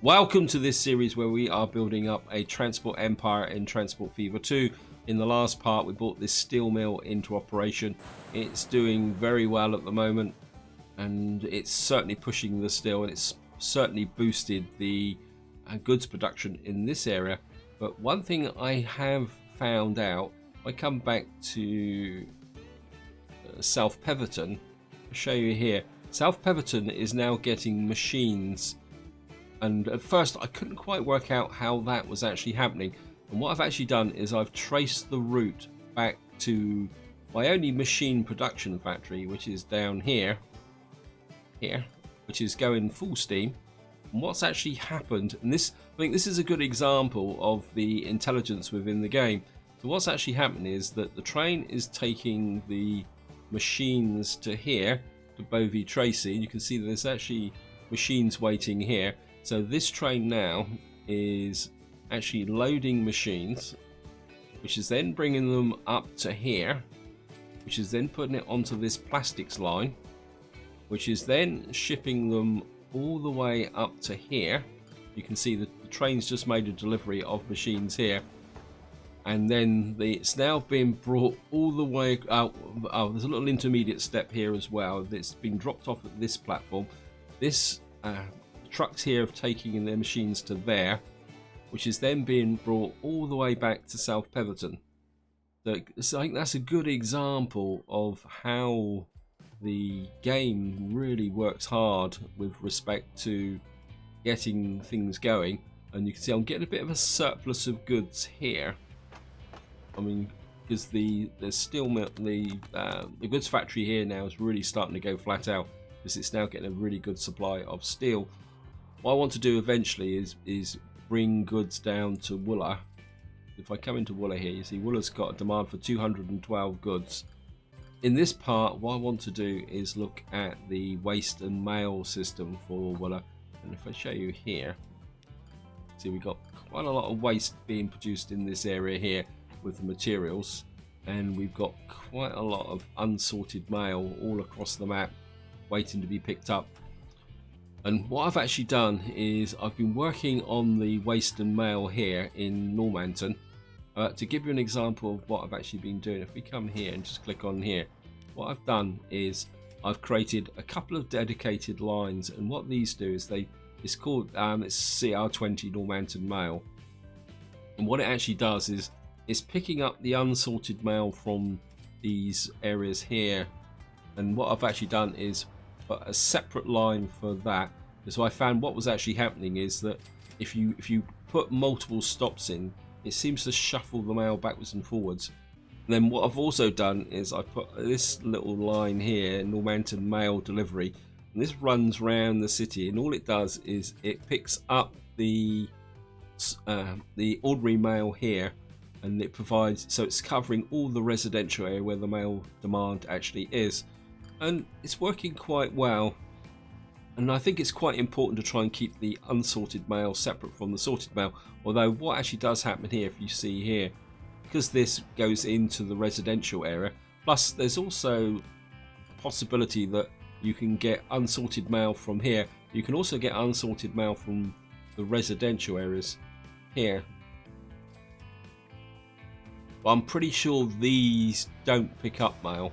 Welcome to this series where we are building up a transport empire in Transport Fever 2. In the last part, we brought this steel mill into operation. It's doing very well at the moment, and it's certainly pushing the steel, and it's certainly boosted the goods production in this area. But one thing I have found out, I come back to South Peverton. I'll show you here. South Peverton is now getting machines, and at first I couldn't quite work out how that was actually happening. And what I've actually done is I've traced the route back to my only machine production factory, which is down here, which is going full steam. And what's actually happened, and this, I think this is a good example of the intelligence within the game. So what's actually happened is that the train is taking the machines to here, to Bovey Tracy. You can see that there's actually machines waiting here. So this train now is actually loading machines, which is then bringing them up to here, which is then putting it onto this plastics line, which is then shipping them all the way up to here. You can see that the train's just made a delivery of machines here, and then it's now being brought all the way out. Oh, there's a little intermediate step here as well. It's been dropped off at this platform. This trucks here of taking in their machines to there, which is then being brought all the way back to South Peverton. So I think that's a good example of how the game really works hard with respect to getting things going. And you can see I'm getting a bit of a surplus of goods here. I mean, because the steel mill, the goods factory here now is really starting to go flat out, because it's now getting a really good supply of steel. What I want to do eventually is bring goods down to Wooler. If I come into Wooler here, you see Wooler's got a demand for 212 goods. In this part, what I want to do is look at the waste and mail system for Wooler. And if I show you here, see we've got quite a lot of waste being produced in this area here with the materials, and we've got quite a lot of unsorted mail all across the map waiting to be picked up. And what I've actually done is I've been working on the waste and mail here in Normanton. To give you an example of what I've actually been doing, if we come here and just click on here, what I've done is I've created a couple of dedicated lines, and what these do is it's called it's CR20 Normanton Mail. And what it actually does is it's picking up the unsorted mail from these areas here. And what I've actually done is put a separate line for that. So I found what was actually happening is that if you put multiple stops in, it seems to shuffle the mail backwards and forwards. And then what I've also done is I've put this little line here, Normanton Mail Delivery, and this runs around the city, and all it does is it picks up the ordinary mail here, and it provides, so it's covering all the residential area where the mail demand actually is. And it's working quite well, and I think it's quite important to try and keep the unsorted mail separate from the sorted mail. Although what actually does happen here, if you see here, because this goes into the residential area, plus there's also a possibility that you can get unsorted mail from here. You can also get unsorted mail from the residential areas here, but I'm pretty sure these don't pick up mail.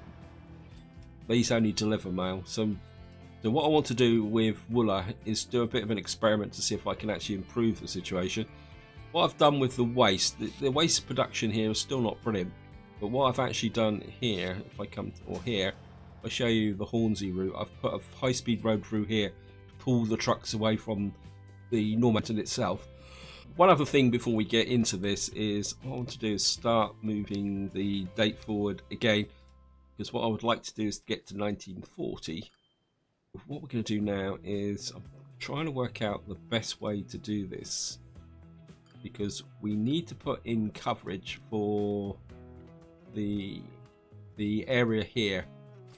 These only deliver mail. So what I want to do with Wooler is do a bit of an experiment to see if I can actually improve the situation. What I've done with the waste production here is still not brilliant, but what I've actually done here, if I come to, or here, I show you the Hornsey route. I've put a high-speed road through here to pull the trucks away from the Normanton itself. One other thing before we get into this is what I want to do is start moving the date forward again, because what I would like to do is get to 1940. What we're going to do now is I'm trying to work out the best way to do this, because we need to put in coverage for the area here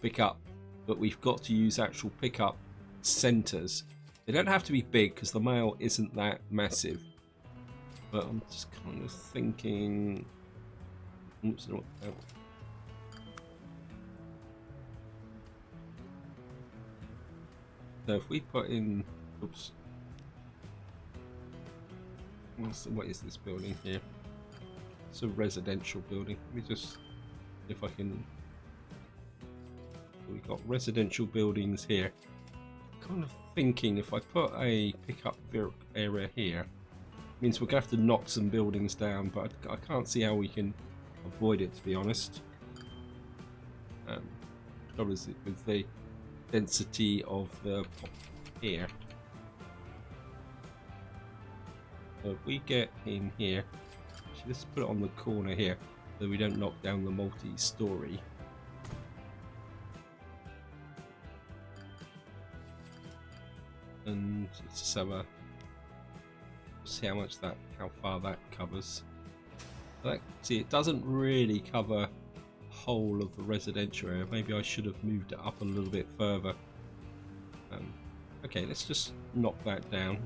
pick up, but we've got to use actual pickup centers. They don't have to be big because the mail isn't that massive, but I'm just kind of thinking, oops, no. So if we put in, oops, What is this building here? It's a residential building. Let me just, if I can. We've got residential buildings here. Kind of thinking if I put a pickup area here, means we're gonna have to knock some buildings down, but I can't see how we can avoid it, to be honest. Obviously with the density of the pop here. So if we get in here, actually let's put it on the corner here so we don't knock down the multi-story. And let's just have a see how far that covers. See, it doesn't really cover the whole of the residential area. Maybe I should have moved it up a little bit further. Okay, let's just knock that down.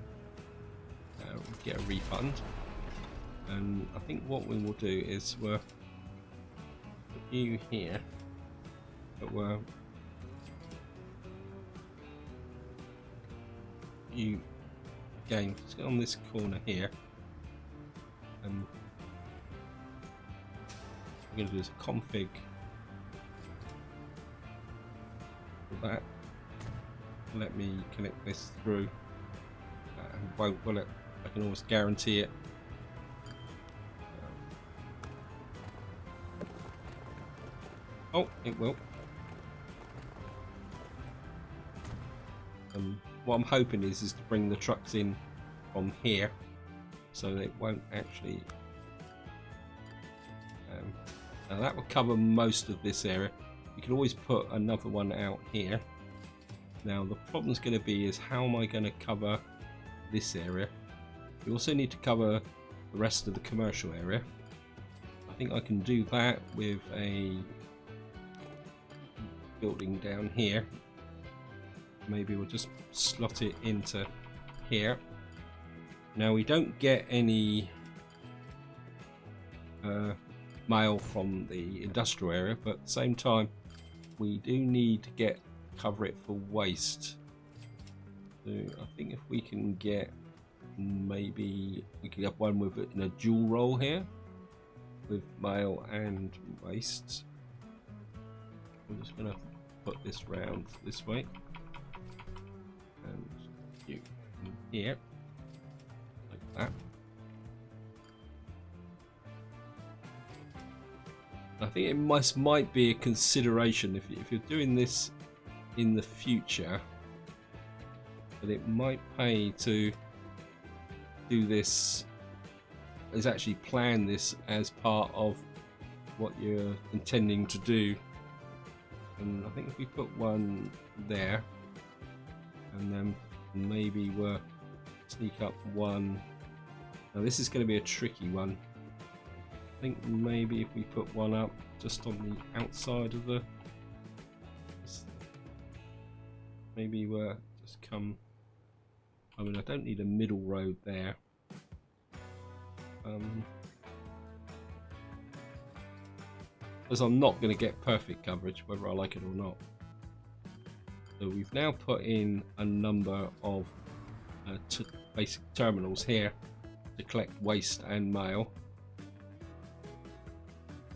Get a refund. And I think what we will do is we'll put you here, but you again just get on this corner here, and we're going to do is config for that. Let me connect this through. Won't will it? I can always guarantee it. Oh, it will. What I'm hoping is to bring the trucks in from here, so that it won't actually. Now that will cover most of this area. You can always put another one out here. Now the problem's going to be is how am I going to cover this area? We also need to cover the rest of the commercial area. I think I can do that with a building down here. Maybe we'll just slot it into here. Now we don't get any mail from the industrial area, but at the same time we do need to cover it for waste. So I think if we can get, maybe we could have one with it in a dual roll here with mail and waste. I'm just gonna put this round this way and you in here like that. I think it might be a consideration if you're doing this in the future, that it might pay to do this, is actually plan this as part of what you're intending to do. And I think if we put one there, and then maybe we'll sneak up one. Now this is going to be a tricky one. I think maybe if we put one up just on the outside of the, maybe we'll just come. I mean, I don't need a middle road there. Because I'm not going to get perfect coverage whether I like it or not. So we've now put in a number of basic terminals here to collect waste and mail.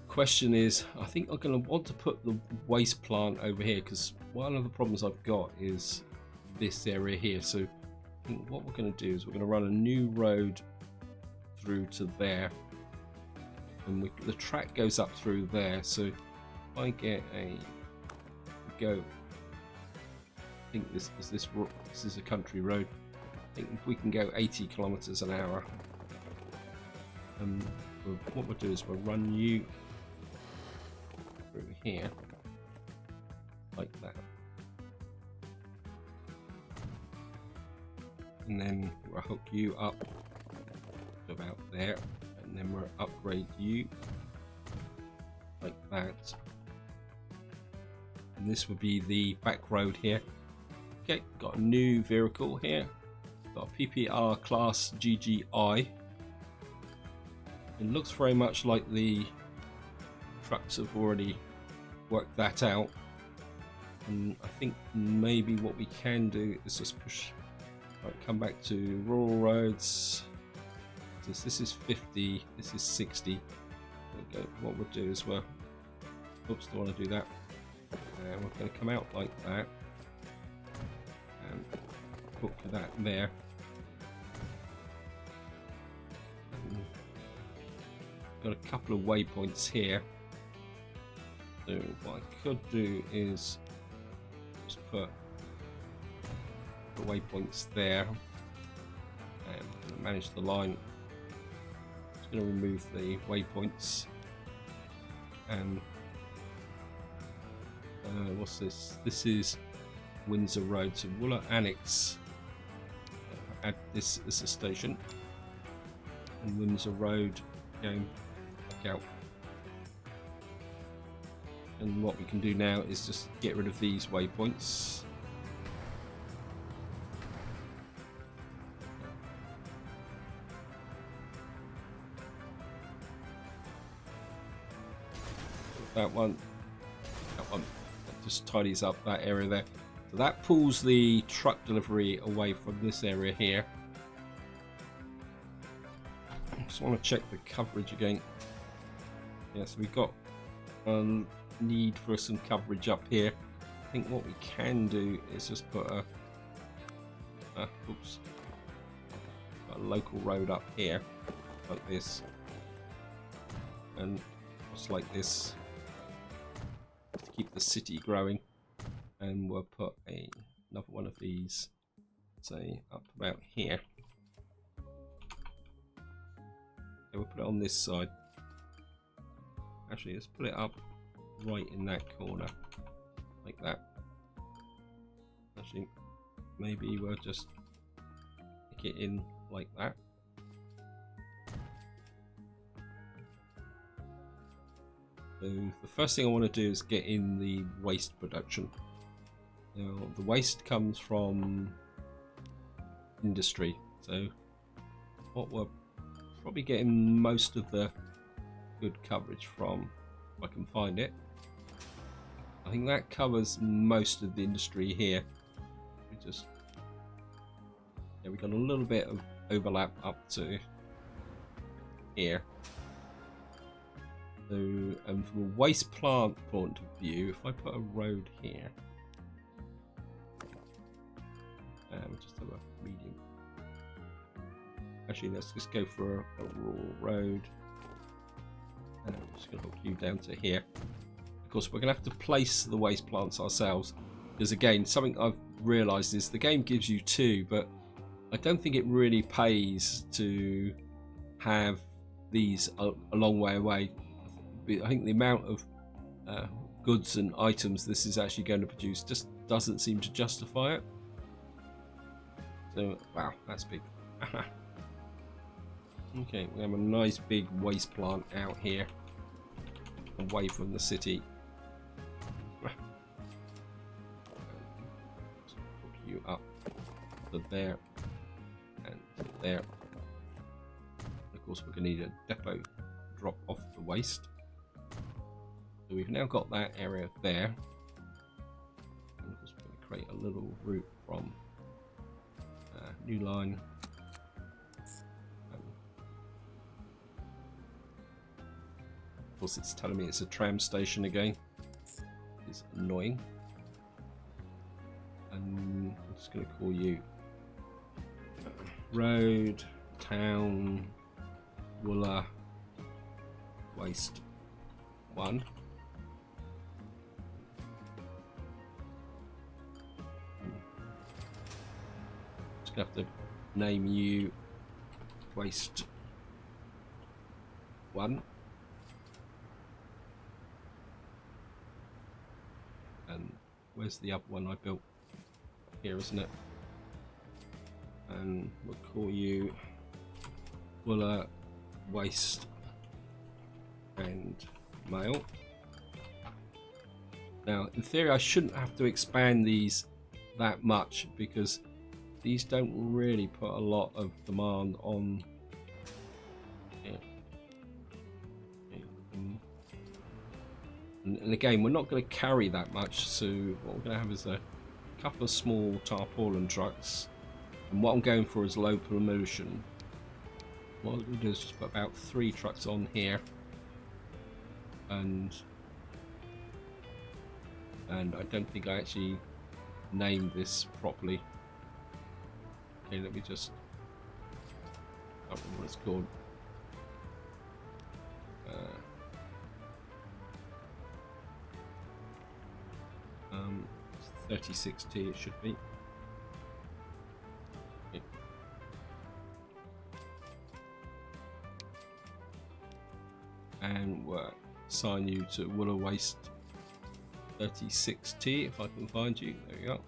Question is, I think I'm going to want to put the waste plant over here, because one of the problems I've got is this area here. So I think what we're going to do is we're going to run a new road through to there, and the track goes up through there. So if I get I think this is a country road. I think if we can go 80 kilometers an hour, what we'll do is we'll run you through here like that, and then we'll hook you up to about there, and then we'll upgrade you like that, and this would be the back road here. Okay, got a new vehicle here, got a PPR class GGI. It looks very much like the trucks have already worked that out, and I think maybe what we can do is just push, right, come back to rural roads, This is 50, this is 60. Okay, what we'll do is we'll, oops, don't want to do that. And we're going to come out like that and hook that there. And got a couple of waypoints here. So what I could do is just put the waypoints there and manage the line. Just going to remove the waypoints and what's this? This is Windsor Road. So we'll annex, add this as a station, and Windsor Road going back out. And what we can do now is just get rid of these waypoints. That one. That just tidies up that area there. So that pulls the truck delivery away from this area here. Just want to check the coverage again. Yes, we've got need for some coverage up here. I think what we can do is just put a local road up here like this, and just like this to keep the city growing. And we'll put another one of these, say up about here. Okay, we'll put it on this side. Actually, let's put it up right in that corner, like that. Actually, maybe we'll just stick it in like that. So the first thing I want to do is get in the waste production. Now, the waste comes from industry, so what we're probably getting most of the good coverage from, if I can find it. I think that covers most of the industry here. We got a little bit of overlap up to here. So, from a waste plant point of view, if I put a road here, we'll just have a medium. Actually, let's just go for a rural road. And I'm just going to hook you down to here. Of course, we're going to have to place the waste plants ourselves. Because again, something I've realised is the game gives you two, but I don't think it really pays to have these a long way away. I think the amount of goods and items this is actually going to produce just doesn't seem to justify it. So, wow, that's big. Okay, we have a nice big waste plant out here, away from the city. Just hook you up to there and to there. Of course, we're going to need a depot to drop off the waste. So we've now got that area there. And just going to create a little route from new line. Of course, it's telling me it's a tram station again. It's annoying. And I'm just going to call you Road, Town, Wooler, Waste 1. Just going to have to name you Waste 1. And where's the other one I built? Here, isn't it? And we'll call you Wooler, Waste and Mail. Now, in theory, I shouldn't have to expand these that much because these don't really put a lot of demand on. And again, we're not going to carry that much, so what we're going to have is a couple of small tarpaulin trucks. And what I'm going for is low pollution. what we'll do is just put about 3 trucks on here, and I don't think I actually named this properly. Okay, let me just, I don't know what it's called. 36T it should be. Okay. And we'll assign you to Wooler Waste 36T if I can find you. There we go.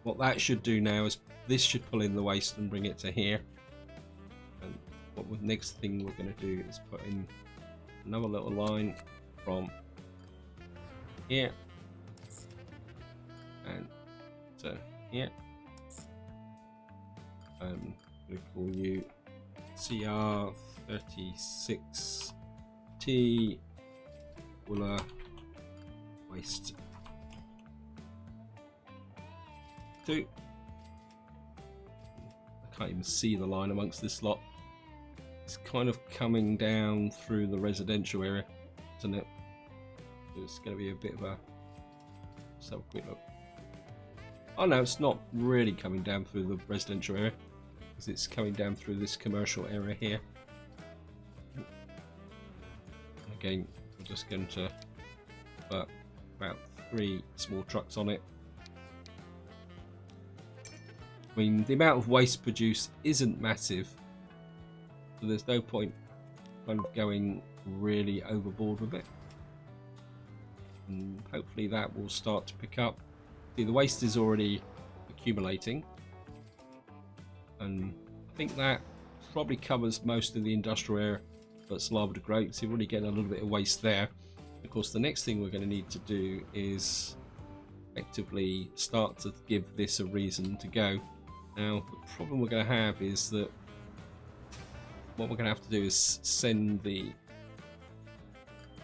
What that should do now is this should pull in the waste and bring it to here. And what the next thing we're going to do is put in another little line from here and to here. I'm going to call you CR36T Wooler Waste 2. I can't even see the line amongst this lot. It's kind of coming down through the residential area, isn't it? It's going to be a bit of a... Let's have a quick look. Oh no, it's not really coming down through the residential area, because it's coming down through this commercial area here. Again, we're just going to put about 3 small trucks on it. I mean, the amount of waste produced isn't massive, so there's no point kind of going really overboard with it. And hopefully that will start to pick up. See, the waste is already accumulating, and I think that probably covers most of the industrial area that's liable to grow. So you're already getting a little bit of waste there. Of course, the next thing we're going to need to do is effectively start to give this a reason to go. Now, the problem we're going to have is that what we're going to have to do is send the...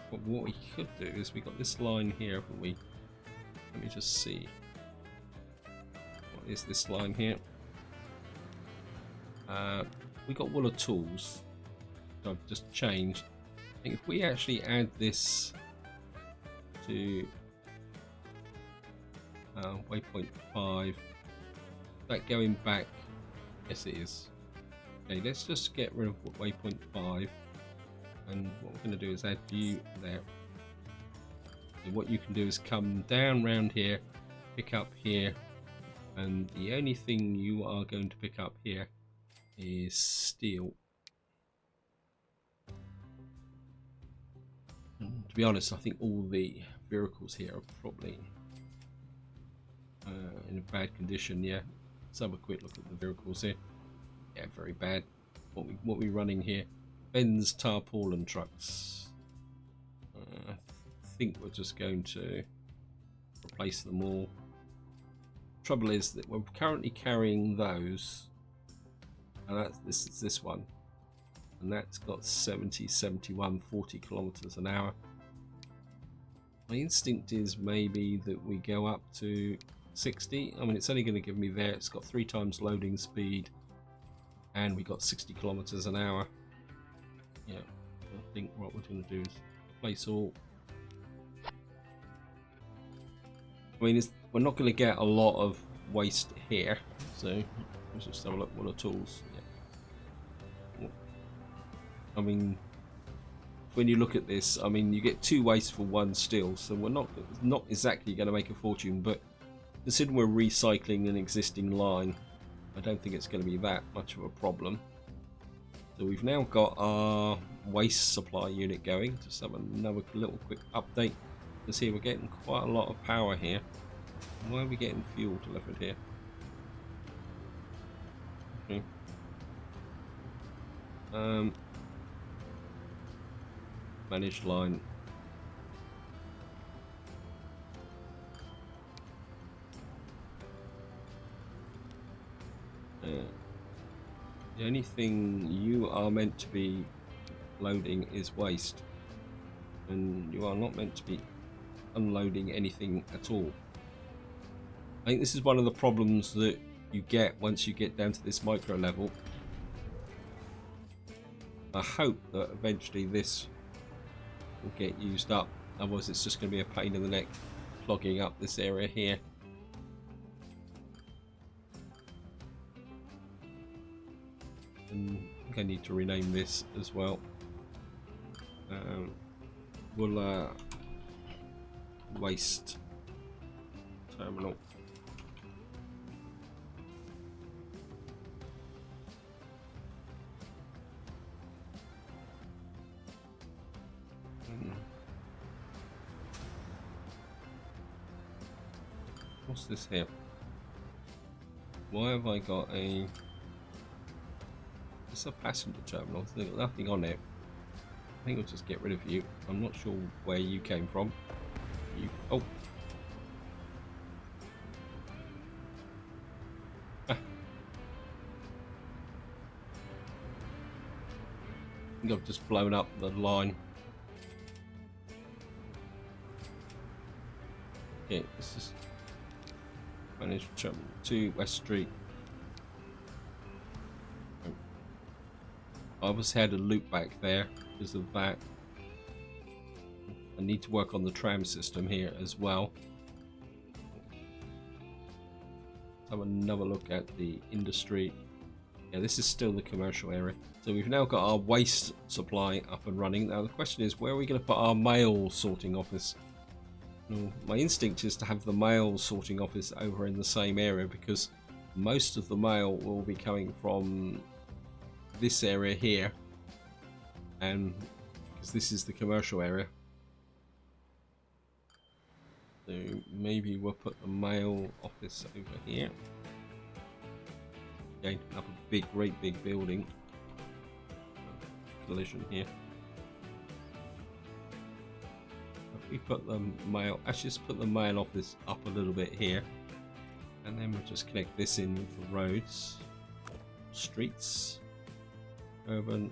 What we could do is we got this line here, haven't we? Let me just see. What is this line here? We got Wooler Tools. So I've just changed. I think if we actually add this to waypoint 5, that going back, yes it is. Okay, let's just get rid of waypoint 5, and what we're going to do is add you there. And what you can do is come down round here, pick up here, and the only thing you are going to pick up here is steel. And to be honest, I think all the vehicles here are probably in a bad condition. Yeah, let's have a quick look at the vehicles here. Yeah, very bad. What we running here? Benz tarpaulin trucks. I think we're just going to replace them all. Trouble is that we're currently carrying those, and this is this one, and that's got 70, 71, 40 kilometers an hour. My instinct is maybe that we go up to 60. I mean, it's only going to give me there. It's got 3 times loading speed, and we got 60 kilometers an hour. Yeah, I think what we're going to do is replace all. I mean, we're not going to get a lot of waste here, so let's just have a look at Wooler Tools. Yeah. I mean, when you look at this, I mean, you get 2 waste for 1 steel, so we're not exactly going to make a fortune, but considering we're recycling an existing line, I don't think it's going to be that much of a problem. So we've now got our waste supply unit going. Just have another little quick update. You see we're getting quite a lot of power here. Why are we getting fuel delivered here? Okay. Managed line. The only thing you are meant to be loading is waste, and you are not meant to be unloading anything at all. I think this is one of the problems that you get once you get down to this micro level, I hope that eventually this will get used up, otherwise it's just going to be a pain in the neck clogging up this area here. And I think I need to rename this as well. We'll waste terminal. What's this here? Why have I got a... It's a passenger terminal. There's nothing on it. I think I'll just get rid of you. I'm not sure where you came from. You... Oh! Ah. I think I've just blown up the line. Okay, this is... Manage terminal 2 West Street. I obviously had a loop back there because of that. I need to work on the tram system here as well. Let's have another look at the industry. Yeah, this is still the commercial area. So we've now got our waste supply up and running. Now the question is, where are we going to put our mail sorting office? Well, my instinct is to have the mail sorting office over in the same area, because most of the mail will be coming from this area here, and because this is the commercial area. So maybe we'll put the mail office over here. Again, up a great big building. Collision here. We put the mail, actually just put the mail office up a little bit here, and then we'll just connect this in with the roads, streets, urban,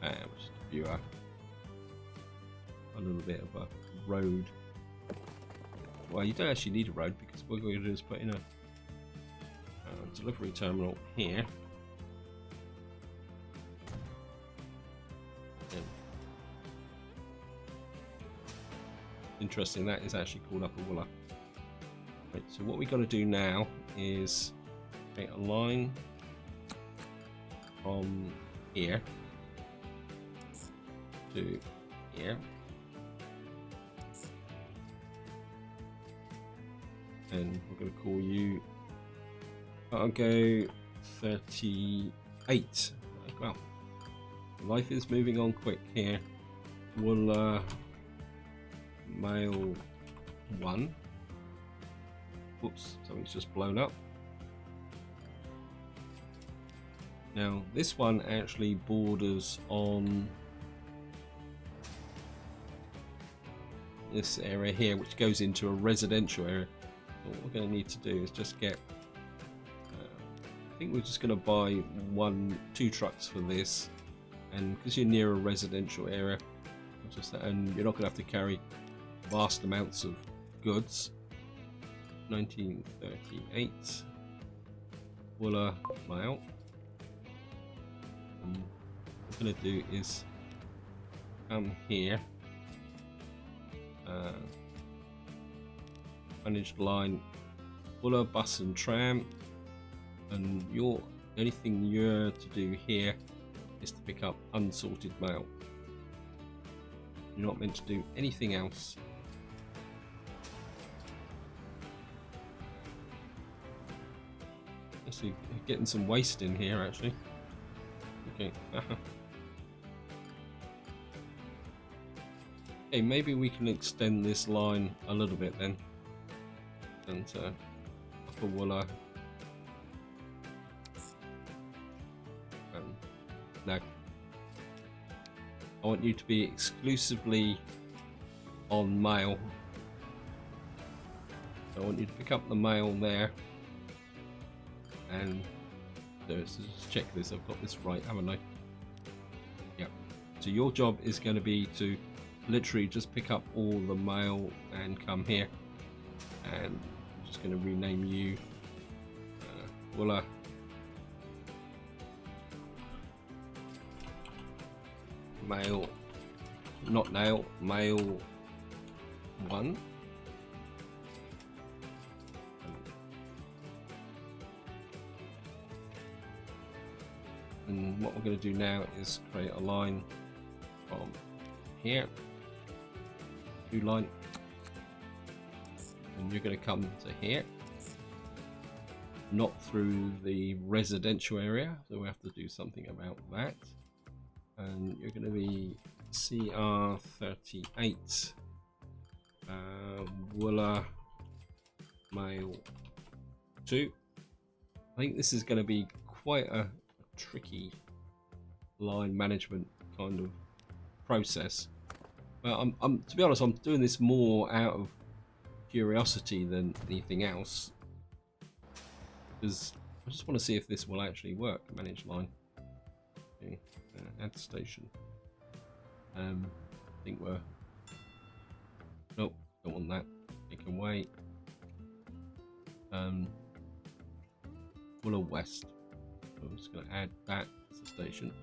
and just view a little bit of a road. Well, you don't actually need a road, because what we're going to do is put in a delivery terminal here. Interesting, that is actually called Upper Wooler. Right, so what we got to do now is create a line from here to here, and we're going to call you Cargo 38. Well, life is moving on quick here. We'll mail 1. Oops, something's just blown up. Now this one actually borders on this area here, which goes into a residential area. So what we're going to need to do is just get I think we're just going to buy 2 trucks for this, and because you're near a residential area, and you're not going to have to carry vast amounts of goods. 1938 Wooler mail. What we're going to do is come here, managed line Wooler bus and tram, and the only thing you're to do here is to pick up unsorted mail. You're not meant to do anything else. Actually, getting some waste in here actually. Okay. Okay, maybe we can extend this line a little bit then. And Upper Wooler. No. I want you to be exclusively on mail. I want you to pick up the mail there. And let's just check this. I've got this right, haven't I? Yep. So your job is going to be to literally just pick up all the mail and come here. And I'm just going to rename you Wooler mail, not nail, mail 1. And what we're going to do now is create a line from here, 2 line, and you're going to come to here, not through the residential area, so we have to do something about that. And you're going to be CR38 Wooler Mail 2. I think this is going to be quite a tricky line management kind of process, but I'm to be honest, I'm doing this more out of curiosity than anything else, because I just want to see if this will actually work. Manage line. Okay. Add station. I think we're, nope, don't want that. Take away. Wooler West. So I'm just going to add that as a station,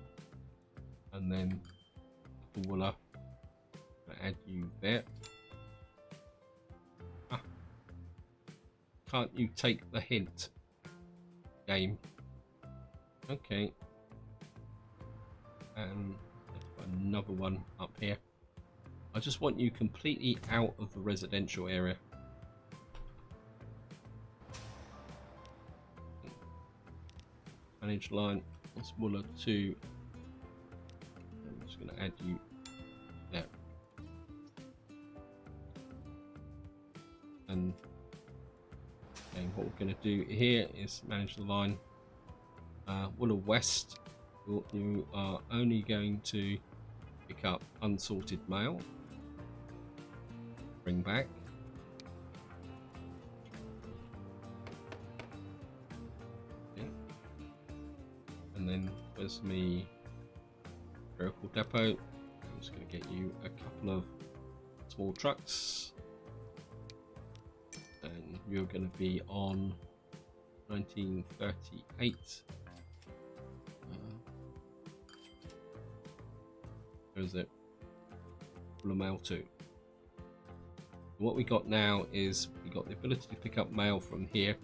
and then the Wooler. I'm going to add you there. Ah. Can't you take the hint, game? Okay. And another one up here. I just want you completely out of the residential area. Manage line. That's Wooler 2. I'm just going to add you there. And okay, what we're going to do here is manage the line. Wooler West. You are only going to pick up unsorted mail. Bring back. Okay. And then where's me vehicle depot? I'm just going to get you a couple of small trucks, and you're going to be on 1938. Is it Wooler Mail 2? What we got now is we got the ability to pick up mail from here.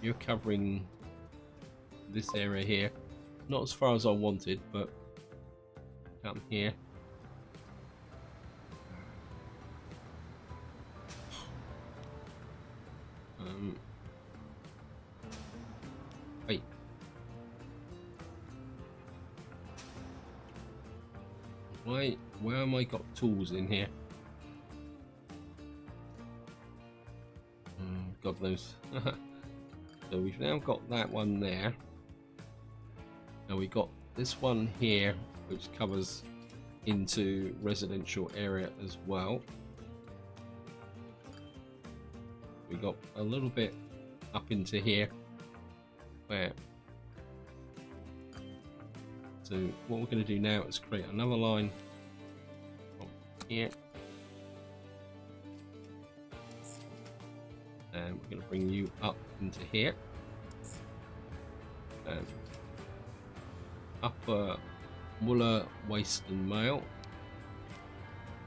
You're covering this area here, not as far as I wanted, but come here. Wait. Where am I got tools in here? God knows. So we've now got that one there. Now we got this one here, which covers into residential area as well. We got a little bit up into here. Where? So what we're going to do now is create another line from here, and we're going to bring you up into here, and upper Wooler Waste and Mail.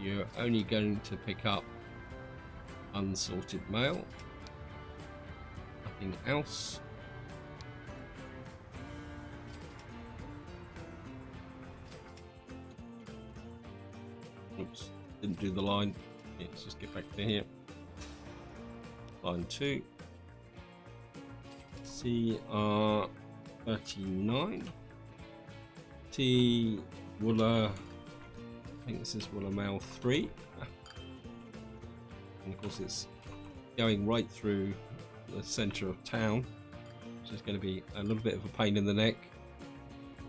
You're only going to pick up unsorted mail, nothing else. Oops, didn't do the line. Yeah, let's just get back to here. Line 2. CR39. T Wooler. I think this is Wooler Mail 3. And of course, it's going right through the centre of town, which is going to be a little bit of a pain in the neck.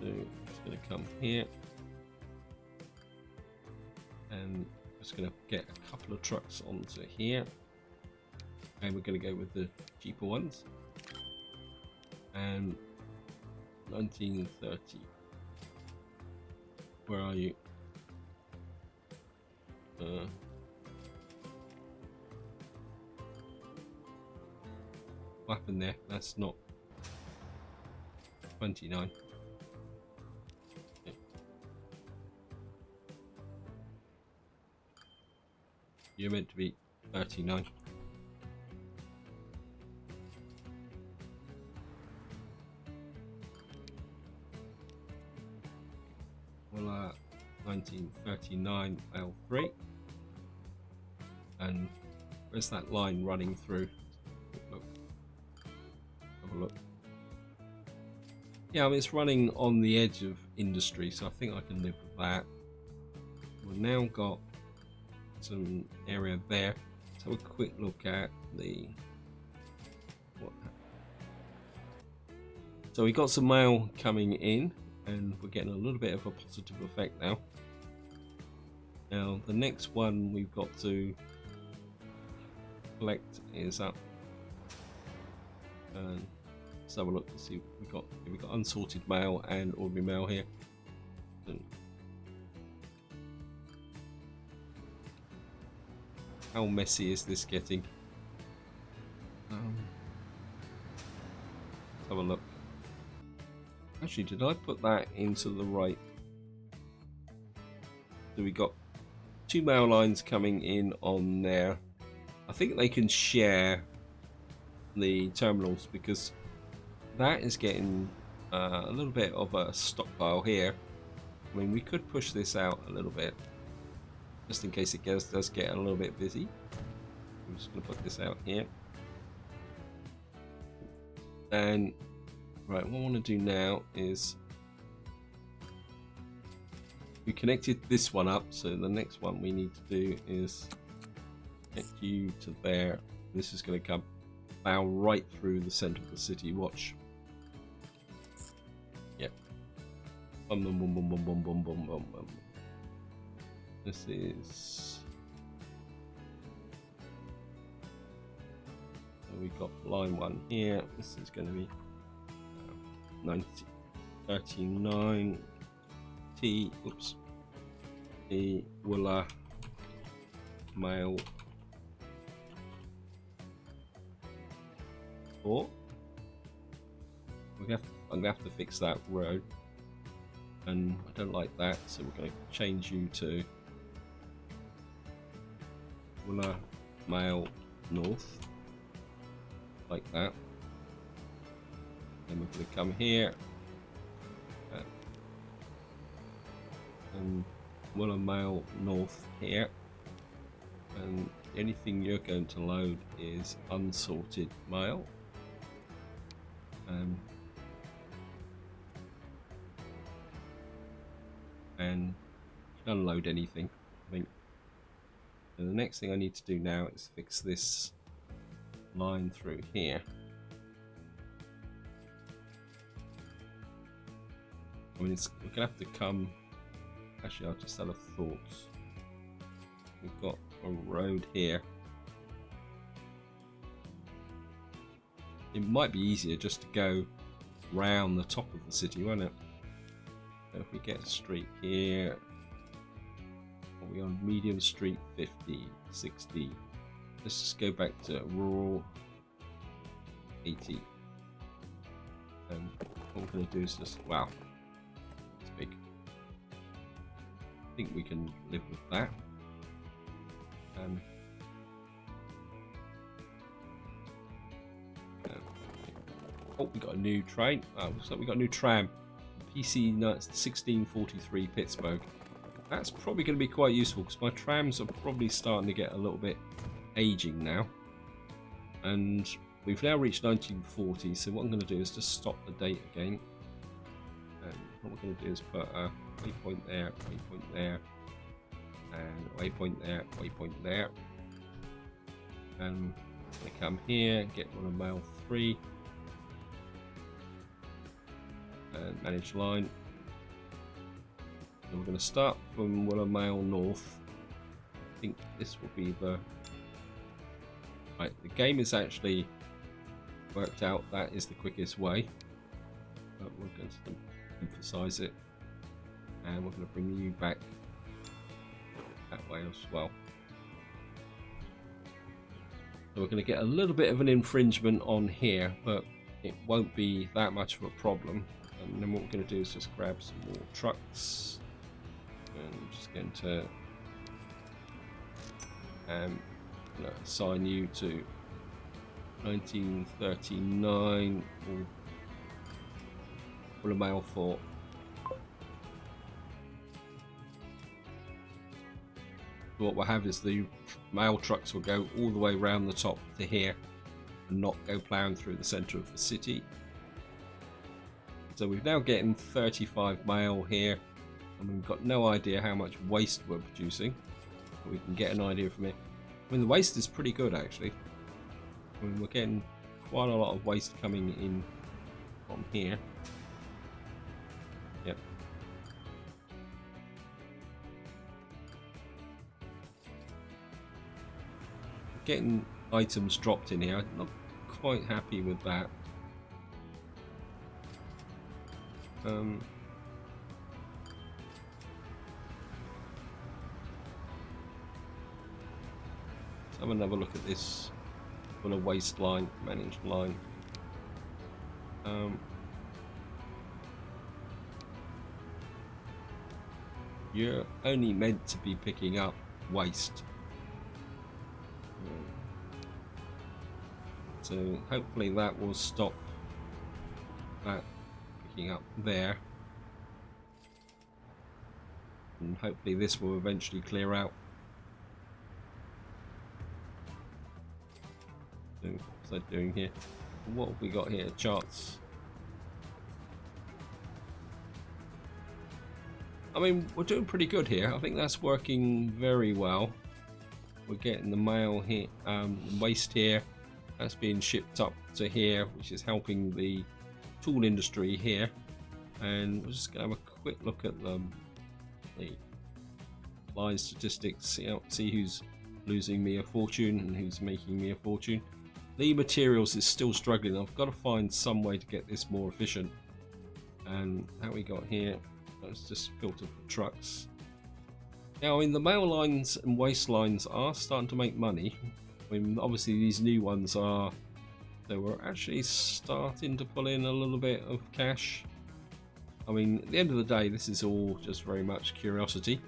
So it's going to come here. And I'm just going to get a couple of trucks onto here, and we're going to go with the cheaper ones. And 1930. Where are you? What happened there? That's not 29. Okay. You're meant to be 39. Well, 1939 L3. And where's that line running through? Look. Have a look. Yeah, I mean, it's running on the edge of industry, so I think I can live with that. We've now got some area there. Let's have a quick look at the... So we got some mail coming in, and we're getting a little bit of a positive effect now. Now, the next one we've got to collect is up. And let's have a look to see what we've got unsorted mail and ordinary mail here. And how messy is this getting? Let's have a look. Actually, did I put that into the right? So we got two mail lines coming in on there. I think they can share the terminals because that is getting a little bit of a stockpile here. I mean, we could push this out a little bit just in case it does get a little bit busy. I'm just going to put this out here. And right, what I want to do now is we connected this one up, so the next one we need to do is connect you to there. This is going to come plow right through the center of the city. Watch. Yep. Bum bum bum bum bum bum bum bum bum bum. This is. So we got line one here. This is going to be 39 T. Oops. The Willa mail. Or I'm gonna have to fix that road, and I don't like that, so we're going to change you to Willa Mail North, like that. Then we're going to come here and Willa Mail North here, and the only thing you're going to load is unsorted mail. And unload anything, I think. And the next thing I need to do now is fix this line through here. I mean, we're gonna have to come. Actually, I'll just have a thought. We've got a road here. It might be easier just to go round the top of the city, won't it? So if we get a street here, are we on medium street 50, 60? Let's just go back to rural 80. And what we're going to do is just, wow, it's big. I think we can live with that. Oh, we got a new train. Oh, looks like we got a new tram. PC 1643 Pittsburgh. That's probably going to be quite useful because my trams are probably starting to get a little bit aging now. And we've now reached 1940, so what I'm going to do is just stop the date again. And what we're going to do is put a waypoint there, and waypoint there, waypoint there. And I'm going to come here, get one of mail 3. And manage line. And we're going to start from Willa Mail North. I think this will be the right. The game is actually worked out that is the quickest way, but we're going to emphasize it, and we're going to bring you back that way as well. So we're going to get a little bit of an infringement on here, but it won't be that much of a problem. And then what we're going to do is just grab some more trucks, and I'm just going to and I'm going to assign you to 1939 or a mail for. What we'll have is the mail trucks will go all the way around the top to here and not go ploughing through the center of the city. So we're now getting 35 mail here, and we've got no idea how much waste we're producing. But we can get an idea from it. I mean, the waste is pretty good actually. I mean, we're getting quite a lot of waste coming in from here. Yep. Getting items dropped in here. I'm not quite happy with that. Let's have another look at this on a waste line, managed line. You're only meant to be picking up waste. So hopefully that will stop that picking up there. And hopefully this will eventually clear out. So what's that doing here? What have we got here? Charts. I mean, we're doing pretty good here. I think that's working very well. We're getting the mail here, waste here. That's being shipped up to here, which is helping the tool industry here. And we're just going to have a quick look at the line statistics, see who's losing me a fortune and who's making me a fortune. The materials is still struggling. I've got to find some way to get this more efficient. And how we got here, let's just filter for trucks. Now, in the mail lines and waste lines are starting to make money. I mean, obviously these new ones are, so we're actually starting to pull in a little bit of cash. I mean, at the end of the day, this is all just very much curiosity.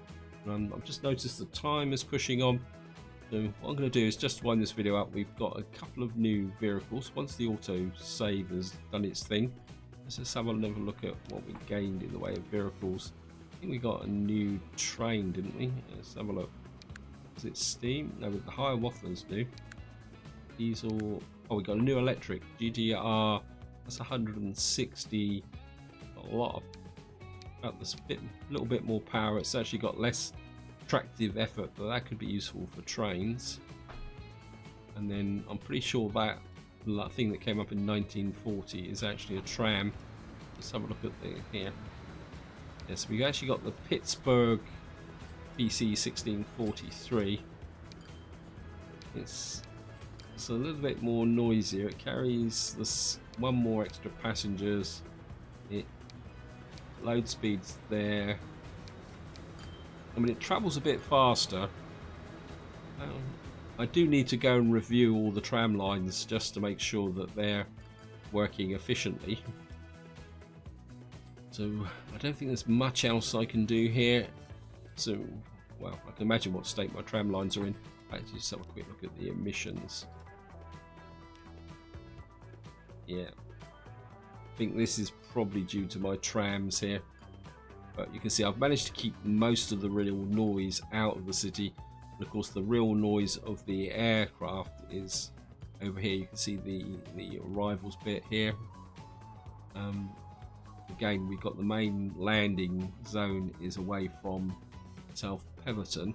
I've just noticed the time is pushing on. So what I'm going to do is just wind this video up. We've got a couple of new vehicles. Once the auto save has done its thing, let's just have another look at what we gained in the way of vehicles. I think we got a new train, didn't we? Let's have a look. Is it steam? No, with the higher wafflers do. Diesel. Oh, we got a new electric GTR. That's 160. A lot of, about this bit, a little bit more power. It's actually got less tractive effort, but that could be useful for trains. And then I'm pretty sure that thing that came up in 1940 is actually a tram. Let's have a look at here. Yes, we actually got the Pittsburgh PC 1643. It's a little bit more noisier. It carries this one more extra passengers. It load speed's there. I mean, it travels a bit faster. I do need to go and review all the tram lines just to make sure that they're working efficiently. So I don't think there's much else I can do here. So, well, I can imagine what state my tram lines are in. Actually, just have a quick look at the emissions. Yeah, I think this is probably due to my trams here. But you can see I've managed to keep most of the real noise out of the city. And of course, the real noise of the aircraft is over here. You can see the arrivals bit here. Again, we've got the main landing zone is away from South Peverton,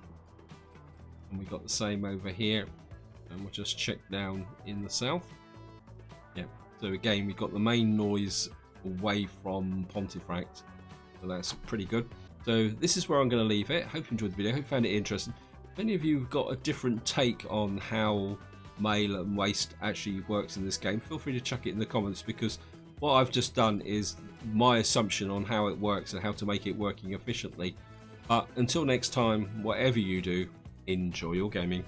and we got the same over here, and we'll just check down in the south. Yeah, so again we've got the main noise away from Pontefract, so that's pretty good. So this is where I'm going to leave it. Hope you enjoyed the video, hope you found it interesting. If any of you have got a different take on how mail and waste actually works in this game, feel free to chuck it in the comments, because what I've just done is my assumption on how it works and how to make it working efficiently. But until next time, whatever you do, enjoy your gaming.